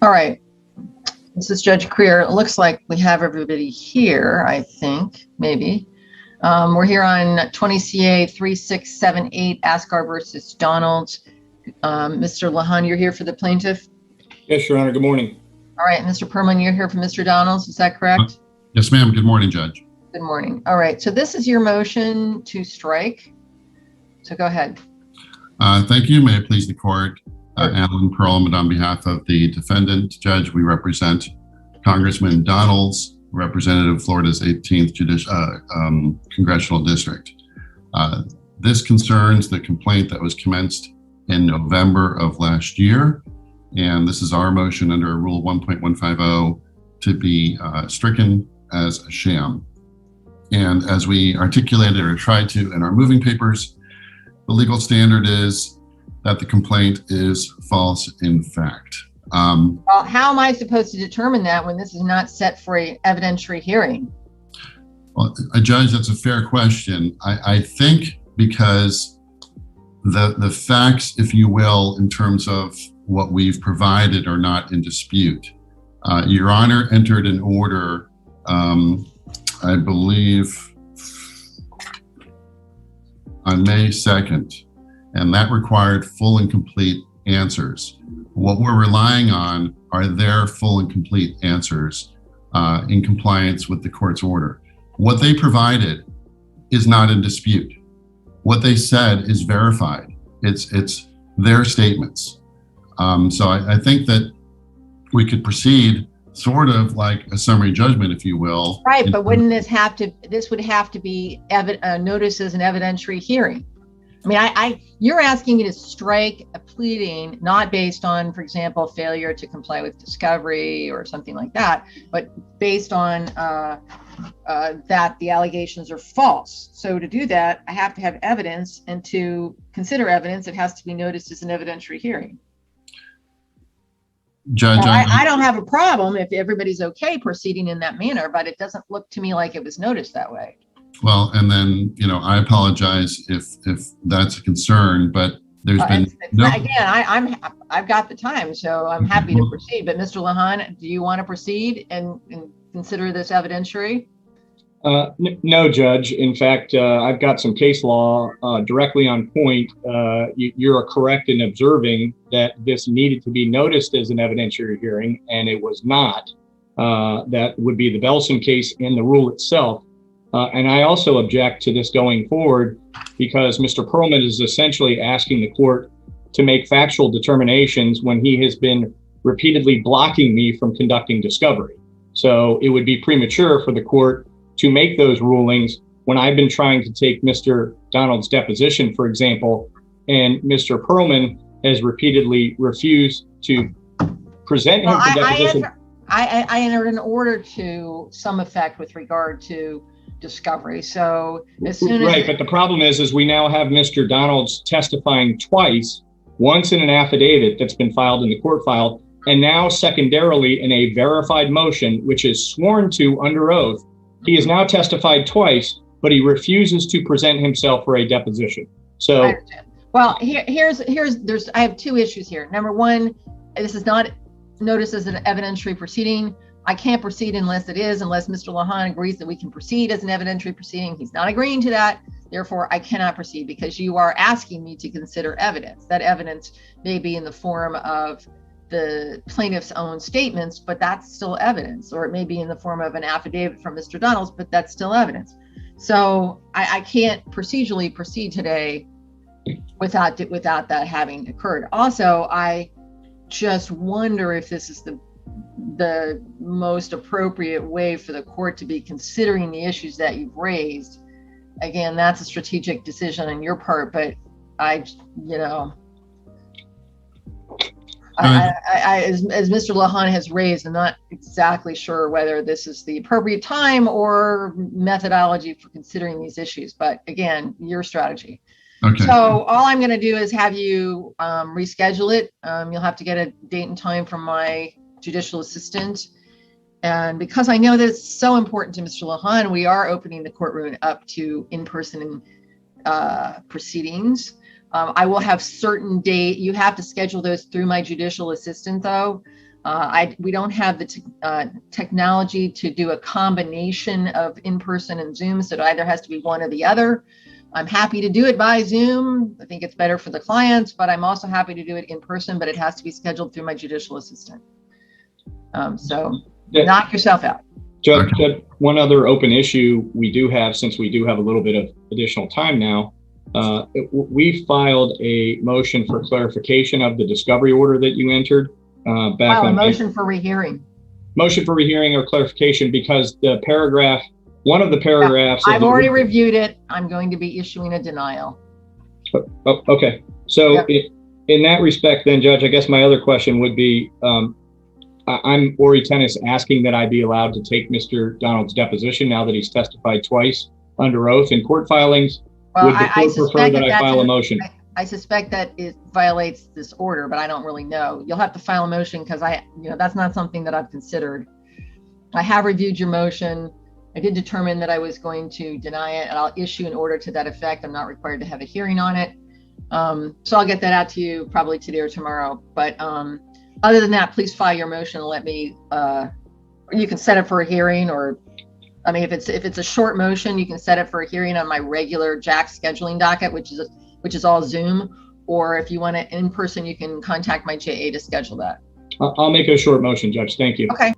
All right. This is Judge Krier. It looks like we have everybody here, I think, maybe. We're here on 20 CA 3678, Asgar versus Donalds. Mr. Lahan, you're here for the plaintiff? Yes, Your Honor. Good morning. All right. Mr. Perlman, you're here for Mr. Donalds. Is that correct? Yes, ma'am. Good morning, Judge. Good morning. All right. So this is your motion to strike. So go ahead. Thank you. May it please the court. Alan Perlman on behalf of the defendant. Judge, we represent Congressman Donalds, representative of Florida's 18th Congressional District. This concerns the complaint that was commenced in November of last year. And this is our motion under Rule 1.150 to be stricken as a sham. And as we articulated or tried to in our moving papers, the legal standard is that the complaint is false in fact. Well, how am I supposed to determine that when this is not set for an evidentiary hearing? Well, Judge, that's a fair question. I think because the facts, if you will, in terms of what we've provided are not in dispute. Your Honor entered an order, I believe, on May 2nd. And that required full and complete answers. What we're relying on are their full and complete answers in compliance with the court's order. What they provided is not in dispute. What they said is verified. It's their statements. So I think that we could proceed sort of like a summary judgment, if you will. Right, but wouldn't this would have to be noticed as an evidentiary hearing? I mean, you're asking me to strike a pleading not based on, for example, failure to comply with discovery or something like that, but based on that the allegations are false. So to do that, I have to have evidence, and to consider evidence, it has to be noticed as an evidentiary hearing. Judge, I don't have a problem if everybody's okay proceeding in that manner, but it doesn't look to me like it was noticed that way. Well, and then, I apologize if that's a concern, but there's been no... Again, I've got the time, so I'm happy to proceed. But Mr. Lahan, do you want to proceed and consider this evidentiary? No, Judge. In fact, I've got some case law directly on point. You're correct in observing that this needed to be noticed as an evidentiary hearing, and it was not. That would be the Belson case in the rule itself. And I also object to this going forward because Mr. Perlman is essentially asking the court to make factual determinations when he has been repeatedly blocking me from conducting discovery. So it would be premature for the court to make those rulings when I've been trying to take Mr. Donald's deposition, for example, and Mr. Perlman has repeatedly refused to present him for deposition. I entered an order to some effect with regard to discovery. So as soon as... Right, but the problem is we now have Mr. Donald's testifying twice, once in an affidavit that's been filed in the court file, and now secondarily in a verified motion, which is sworn to under oath. He has now testified twice, but he refuses to present himself for a deposition. So, I understand. Well, I have two issues here. Number one, this is not noticed as an evidentiary proceeding. I can't proceed unless Mr. Lahan agrees that we can proceed as an evidentiary proceeding. He's not agreeing to that. Therefore, I cannot proceed because you are asking me to consider evidence. That evidence may be in the form of the plaintiff's own statements, but that's still evidence, or it may be in the form of an affidavit from Mr. Donalds, but that's still evidence. So I can't procedurally proceed today without that having occurred. Also, I just wonder if this is the most appropriate way for the court to be considering the issues that you've raised. Again, that's a strategic decision on your part, but as Mr. Lahan has raised, I'm not exactly sure whether this is the appropriate time or methodology for considering these issues. But again, your strategy. Okay. So all I'm going to do is have you reschedule it. You'll have to get a date and time from my judicial assistant. And because I know that it's so important to Mr. Lahan, we are opening the courtroom up to in-person proceedings. I will have certain date. You have to schedule those through my judicial assistant, though. We don't have the technology to do a combination of in-person and Zoom, so it either has to be one or the other. I'm happy to do it by Zoom. I think it's better for the clients, but I'm also happy to do it in person, but it has to be scheduled through my judicial assistant. So knock yourself out. Judge, one other open issue we do have, since we do have a little bit of additional time now, we filed a motion for clarification of the discovery order that you entered back on. A motion for rehearing. Motion for rehearing or clarification, because the paragraph, one of the paragraphs. I've already reviewed it. I'm going to be issuing a denial. Oh, okay. So in that respect, then, Judge, I guess my other question would be, I'm Ori Tennis asking that I be allowed to take Mr. Donald's deposition now that he's testified twice under oath in court filings. Well, would the court prefer that I file a motion? I suspect that it violates this order, but I don't really know. You'll have to file a motion because that's not something that I've considered. I have reviewed your motion. I did determine that I was going to deny it, and I'll issue an order to that effect. I'm not required to have a hearing on it. So I'll get that out to you probably today or tomorrow. But other than that, please file your motion and let me, you can set it for a hearing, or, I mean, if it's a short motion, you can set it for a hearing on my regular JAC scheduling docket, which is all Zoom, or if you want it in person, you can contact my JA to schedule that. I'll make a short motion, Judge. Thank you. Okay.